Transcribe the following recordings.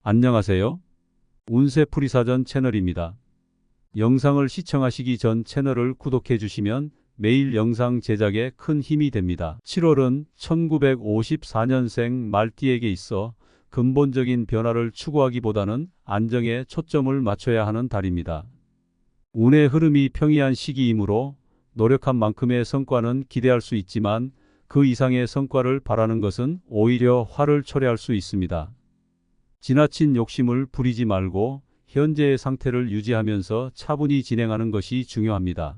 안녕하세요. 운세풀이사전 채널입니다. 영상을 시청하시기 전 채널을 구독해 주시면 매일 영상 제작에 큰 힘이 됩니다. 7월은 1954년생 말띠에게 있어 근본적인 변화를 추구하기보다는 안정에 초점을 맞춰야 하는 달입니다. 운의 흐름이 평이한 시기이므로 노력한 만큼의 성과는 기대할 수 있지만 그 이상의 성과를 바라는 것은 오히려 화를 초래할 수 있습니다. 지나친 욕심을 부리지 말고 현재의 상태를 유지하면서 차분히 진행하는 것이 중요합니다.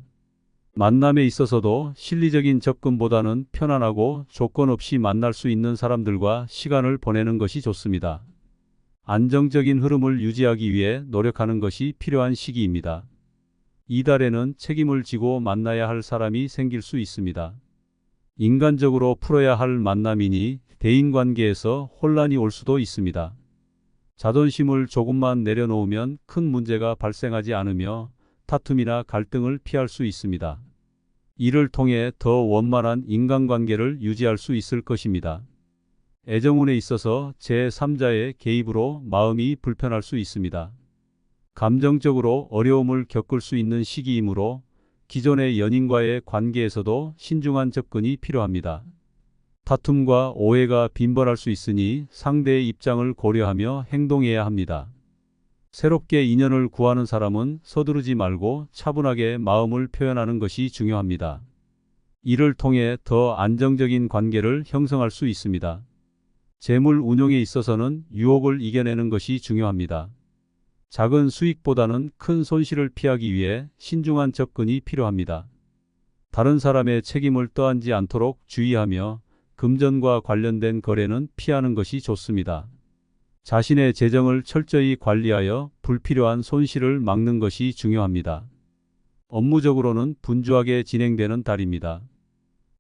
만남에 있어서도 실리적인 접근보다는 편안하고 조건 없이 만날 수 있는 사람들과 시간을 보내는 것이 좋습니다. 안정적인 흐름을 유지하기 위해 노력하는 것이 필요한 시기입니다. 이달에는 책임을 지고 만나야 할 사람이 생길 수 있습니다. 인간적으로 풀어야 할 만남이니 대인관계에서 혼란이 올 수도 있습니다. 자존심을 조금만 내려놓으면 큰 문제가 발생하지 않으며 다툼이나 갈등을 피할 수 있습니다. 이를 통해 더 원만한 인간관계를 유지할 수 있을 것입니다. 애정운에 있어서 제3자의 개입으로 마음이 불편할 수 있습니다. 감정적으로 어려움을 겪을 수 있는 시기이므로 기존의 연인과의 관계에서도 신중한 접근이 필요합니다. 다툼과 오해가 빈번할 수 있으니 상대의 입장을 고려하며 행동해야 합니다. 새롭게 인연을 구하는 사람은 서두르지 말고 차분하게 마음을 표현하는 것이 중요합니다. 이를 통해 더 안정적인 관계를 형성할 수 있습니다. 재물 운용에 있어서는 유혹을 이겨내는 것이 중요합니다. 작은 수익보다는 큰 손실을 피하기 위해 신중한 접근이 필요합니다. 다른 사람의 책임을 떠안지 않도록 주의하며 금전과 관련된 거래는 피하는 것이 좋습니다. 자신의 재정을 철저히 관리하여 불필요한 손실을 막는 것이 중요합니다. 업무적으로는 분주하게 진행되는 달입니다.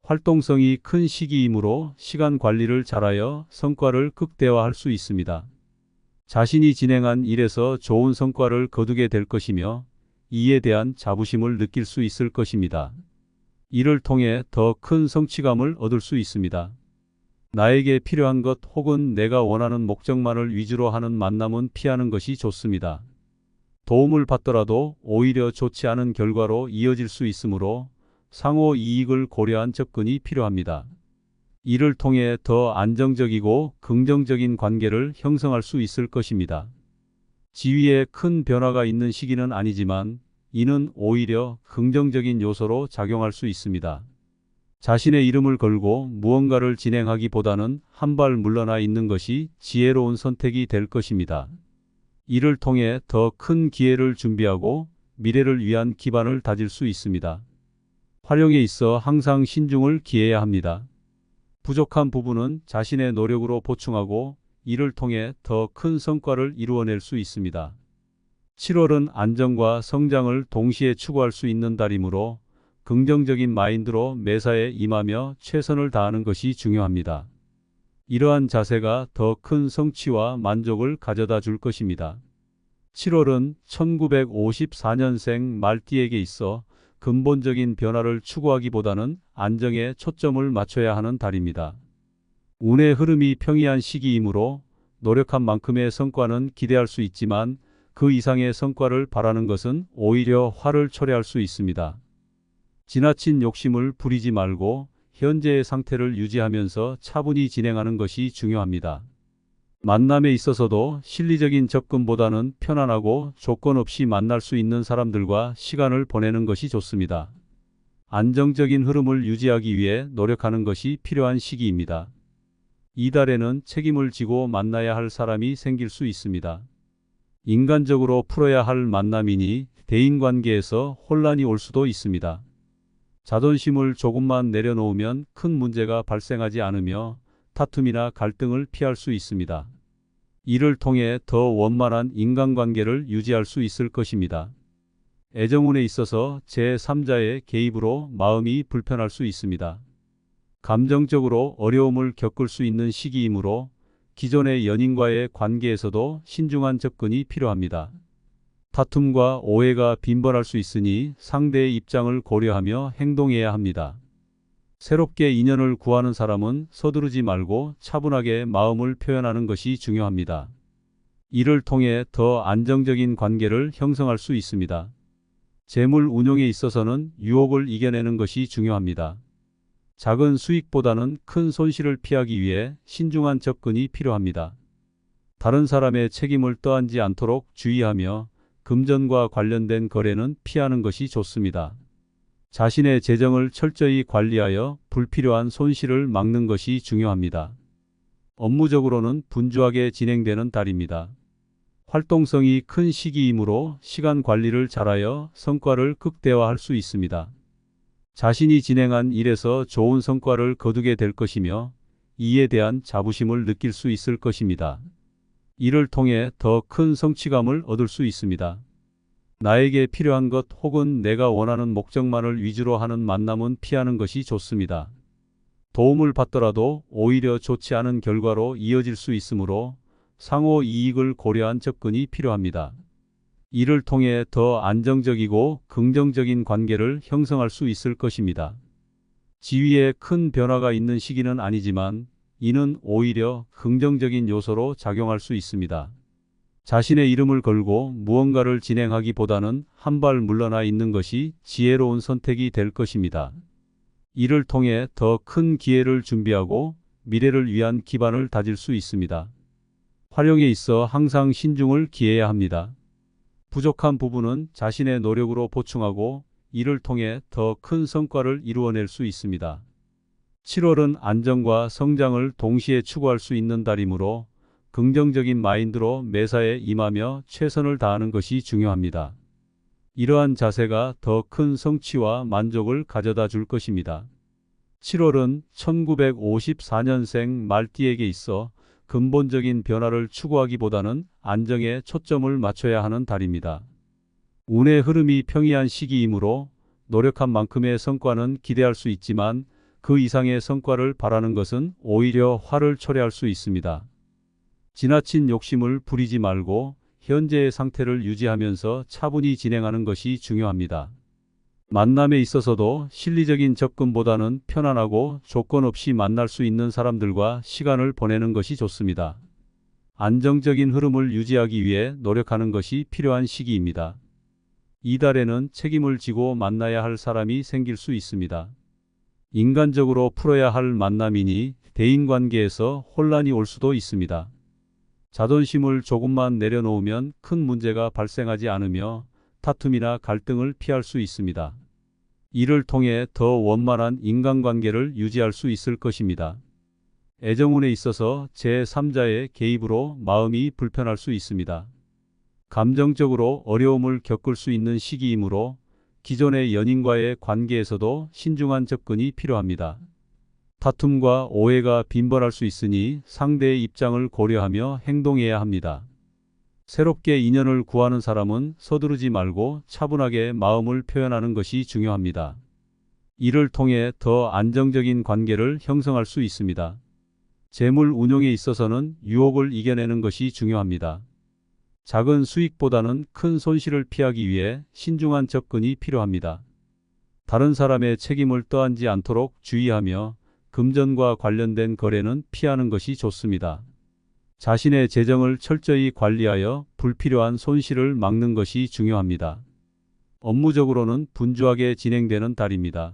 활동성이 큰 시기이므로 시간 관리를 잘하여 성과를 극대화할 수 있습니다. 자신이 진행한 일에서 좋은 성과를 거두게 될 것이며 이에 대한 자부심을 느낄 수 있을 것입니다. 이를 통해 더 큰 성취감을 얻을 수 있습니다. 나에게 필요한 것 혹은 내가 원하는 목적만을 위주로 하는 만남은 피하는 것이 좋습니다. 도움을 받더라도 오히려 좋지 않은 결과로 이어질 수 있으므로 상호 이익을 고려한 접근이 필요합니다. 이를 통해 더 안정적이고 긍정적인 관계를 형성할 수 있을 것입니다. 지위에 큰 변화가 있는 시기는 아니지만 이는 오히려 긍정적인 요소로 작용할 수 있습니다. 자신의 이름을 걸고 무언가를 진행하기보다는 한 발 물러나 있는 것이 지혜로운 선택이 될 것입니다. 이를 통해 더 큰 기회를 준비하고 미래를 위한 기반을 다질 수 있습니다. 활용에 있어 항상 신중을 기해야 합니다. 부족한 부분은 자신의 노력으로 보충하고 이를 통해 더 큰 성과를 이루어낼 수 있습니다. 7월은 안정과 성장을 동시에 추구할 수 있는 달이므로 긍정적인 마인드로 매사에 임하며 최선을 다하는 것이 중요합니다. 이러한 자세가 더 큰 성취와 만족을 가져다 줄 것입니다. 7월은 1954년생 말띠에게 있어 근본적인 변화를 추구하기보다는 안정에 초점을 맞춰야 하는 달입니다. 운의 흐름이 평이한 시기이므로 노력한 만큼의 성과는 기대할 수 있지만 그 이상의 성과를 바라는 것은 오히려 화를 초래할 수 있습니다. 지나친 욕심을 부리지 말고 현재의 상태를 유지하면서 차분히 진행하는 것이 중요합니다. 만남에 있어서도 실리적인 접근보다는 편안하고 조건 없이 만날 수 있는 사람들과 시간을 보내는 것이 좋습니다. 안정적인 흐름을 유지하기 위해 노력하는 것이 필요한 시기입니다. 이달에는 책임을 지고 만나야 할 사람이 생길 수 있습니다. 인간적으로 풀어야 할 만남이니 대인관계에서 혼란이 올 수도 있습니다. 자존심을 조금만 내려놓으면 큰 문제가 발생하지 않으며 다툼이나 갈등을 피할 수 있습니다. 이를 통해 더 원만한 인간관계를 유지할 수 있을 것입니다. 애정운에 있어서 제3자의 개입으로 마음이 불편할 수 있습니다. 감정적으로 어려움을 겪을 수 있는 시기이므로 기존의 연인과의 관계에서도 신중한 접근이 필요합니다. 다툼과 오해가 빈번할 수 있으니 상대의 입장을 고려하며 행동해야 합니다. 새롭게 인연을 구하는 사람은 서두르지 말고 차분하게 마음을 표현하는 것이 중요합니다. 이를 통해 더 안정적인 관계를 형성할 수 있습니다. 재물 운용에 있어서는 유혹을 이겨내는 것이 중요합니다. 작은 수익보다는 큰 손실을 피하기 위해 신중한 접근이 필요합니다. 다른 사람의 책임을 떠안지 않도록 주의하며 금전과 관련된 거래는 피하는 것이 좋습니다. 자신의 재정을 철저히 관리하여 불필요한 손실을 막는 것이 중요합니다. 업무적으로는 분주하게 진행되는 달입니다. 활동성이 큰 시기이므로 시간 관리를 잘하여 성과를 극대화할 수 있습니다. 자신이 진행한 일에서 좋은 성과를 거두게 될 것이며 이에 대한 자부심을 느낄 수 있을 것입니다. 이를 통해 더 큰 성취감을 얻을 수 있습니다. 나에게 필요한 것 혹은 내가 원하는 목적만을 위주로 하는 만남은 피하는 것이 좋습니다. 도움을 받더라도 오히려 좋지 않은 결과로 이어질 수 있으므로 상호 이익을 고려한 접근이 필요합니다. 이를 통해 더 안정적이고 긍정적인 관계를 형성할 수 있을 것입니다. 지위에 큰 변화가 있는 시기는 아니지만 이는 오히려 긍정적인 요소로 작용할 수 있습니다. 자신의 이름을 걸고 무언가를 진행하기보다는 한 발 물러나 있는 것이 지혜로운 선택이 될 것입니다. 이를 통해 더 큰 기회를 준비하고 미래를 위한 기반을 다질 수 있습니다. 활용에 있어 항상 신중을 기해야 합니다. 부족한 부분은 자신의 노력으로 보충하고 이를 통해 더 큰 성과를 이루어낼 수 있습니다. 7월은 안정과 성장을 동시에 추구할 수 있는 달이므로 긍정적인 마인드로 매사에 임하며 최선을 다하는 것이 중요합니다. 이러한 자세가 더 큰 성취와 만족을 가져다 줄 것입니다. 7월은 1954년생 말띠에게 있어 근본적인 변화를 추구하기보다는 안정에 초점을 맞춰야 하는 달입니다. 운의 흐름이 평이한 시기이므로 노력한 만큼의 성과는 기대할 수 있지만 그 이상의 성과를 바라는 것은 오히려 화를 초래할 수 있습니다. 지나친 욕심을 부리지 말고 현재의 상태를 유지하면서 차분히 진행하는 것이 중요합니다. 만남에 있어서도 실리적인 접근보다는 편안하고 조건 없이 만날 수 있는 사람들과 시간을 보내는 것이 좋습니다. 안정적인 흐름을 유지하기 위해 노력하는 것이 필요한 시기입니다. 이달에는 책임을 지고 만나야 할 사람이 생길 수 있습니다. 인간적으로 풀어야 할 만남이니 대인관계에서 혼란이 올 수도 있습니다. 자존심을 조금만 내려놓으면 큰 문제가 발생하지 않으며 다툼이나 갈등을 피할 수 있습니다. 이를 통해 더 원만한 인간관계를 유지할 수 있을 것입니다. 애정운에 있어서 제3자의 개입으로 마음이 불편할 수 있습니다. 감정적으로 어려움을 겪을 수 있는 시기이므로 기존의 연인과의 관계에서도 신중한 접근이 필요합니다. 다툼과 오해가 빈번할 수 있으니 상대의 입장을 고려하며 행동해야 합니다. 새롭게 인연을 구하는 사람은 서두르지 말고 차분하게 마음을 표현하는 것이 중요합니다. 이를 통해 더 안정적인 관계를 형성할 수 있습니다. 재물 운용에 있어서는 유혹을 이겨내는 것이 중요합니다. 작은 수익보다는 큰 손실을 피하기 위해 신중한 접근이 필요합니다. 다른 사람의 책임을 떠안지 않도록 주의하며 금전과 관련된 거래는 피하는 것이 좋습니다. 자신의 재정을 철저히 관리하여 불필요한 손실을 막는 것이 중요합니다. 업무적으로는 분주하게 진행되는 달입니다.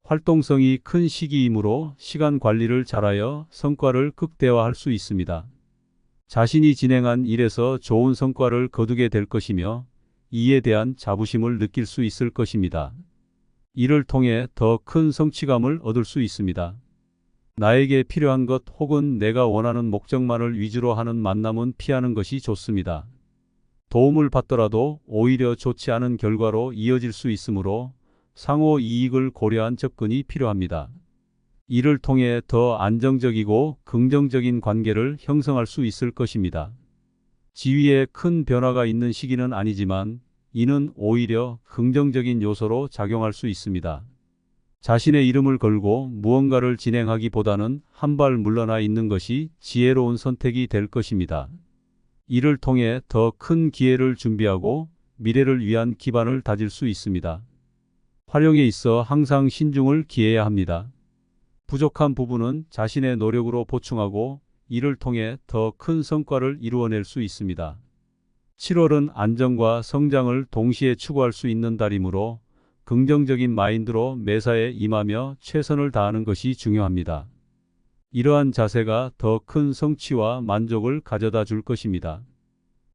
활동성이 큰 시기이므로 시간 관리를 잘하여 성과를 극대화할 수 있습니다. 자신이 진행한 일에서 좋은 성과를 거두게 될 것이며 이에 대한 자부심을 느낄 수 있을 것입니다. 이를 통해 더 큰 성취감을 얻을 수 있습니다. 나에게 필요한 것 혹은 내가 원하는 목적만을 위주로 하는 만남은 피하는 것이 좋습니다. 도움을 받더라도 오히려 좋지 않은 결과로 이어질 수 있으므로 상호 이익을 고려한 접근이 필요합니다. 이를 통해 더 안정적이고 긍정적인 관계를 형성할 수 있을 것입니다. 지위에 큰 변화가 있는 시기는 아니지만 이는 오히려 긍정적인 요소로 작용할 수 있습니다. 자신의 이름을 걸고 무언가를 진행하기보다는 한 발 물러나 있는 것이 지혜로운 선택이 될 것입니다. 이를 통해 더 큰 기회를 준비하고 미래를 위한 기반을 다질 수 있습니다. 활용에 있어 항상 신중을 기해야 합니다. 부족한 부분은 자신의 노력으로 보충하고 이를 통해 더 큰 성과를 이루어낼 수 있습니다. 7월은 안정과 성장을 동시에 추구할 수 있는 달이므로 긍정적인 마인드로 매사에 임하며 최선을 다하는 것이 중요합니다. 이러한 자세가 더 큰 성취와 만족을 가져다 줄 것입니다.